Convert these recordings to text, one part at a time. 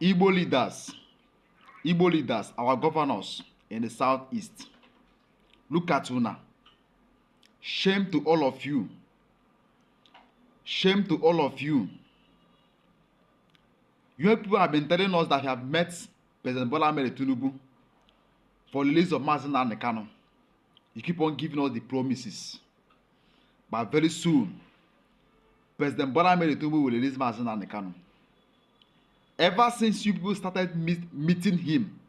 Igbo leaders, Igbo leaders, our governors in the southeast. Look at una. Shame to all of you. Shame to all of you. You people have been telling us that you have met President Bola Ahmed Tinubu for the release of Mazi Nnamdi Kanu. You keep on giving us the promises. But very soon, President Bola Ahmed Tinubu will release Mazi Nnamdi Kanu. Ever since you people started meeting him,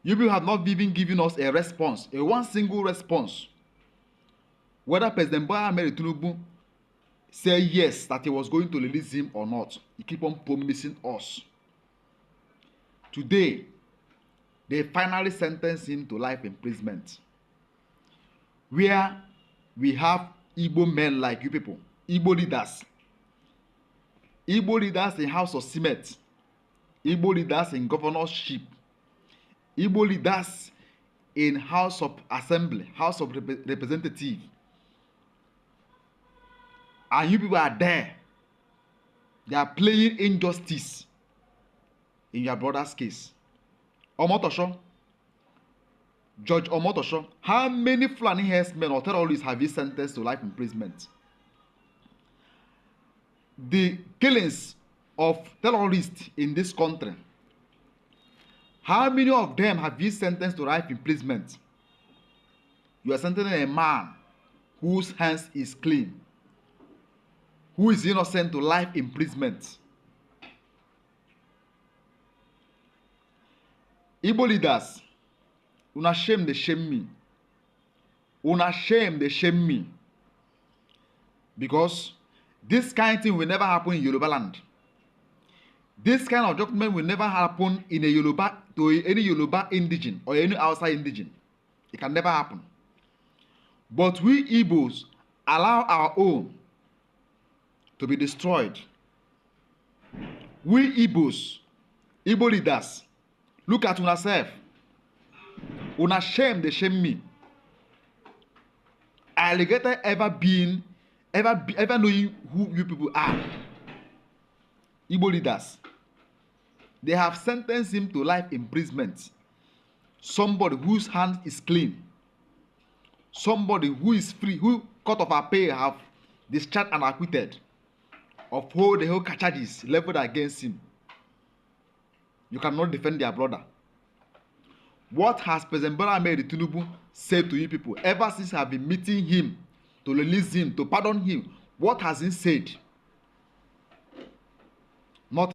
you people have not even given us a response, a one single response. Whether President Bola Ahmed Tinubu said yes, that he was going to release him or not. He keep on promising us. Today, they finally sentenced him to life imprisonment. Where we have Igbo men like you people, Igbo leaders in House of Senate, Igbo leaders in governorship, Igbo leaders in House of Assembly, House of Representative. And you people are there. They are playing injustice in your brother's case. Omotosho, Judge Omotosho, how many Fulani herdsmen or terrorists have you sentenced to life imprisonment? The killings of terrorists in this country, how many of them have you sentenced to life imprisonment? You are sentencing a man whose hands is clean, who is innocent, to life imprisonment. Igbo leaders, una shame, they shame me. Una shame, they shame me. Because this kind of thing will never happen in Yoruba land. This kind of judgment will never happen in a Yoruba, to any Yoruba indigene or any outside indigene. It can never happen. But we Igbos allow our own to be destroyed. We Igbos, Igbo leaders, look at una self. Una shame, they shame me. I regret ever knowing who you people are. Igbo leaders, they have sentenced him to life imprisonment. Somebody whose hand is clean, somebody who is free, who court of appeal have discharged and acquitted of all the whole charges leveled against him. You cannot defend their brother. What has President Bola Ahmed Tinubu said to you people ever since I have been meeting him to release him, to pardon him? What has he said?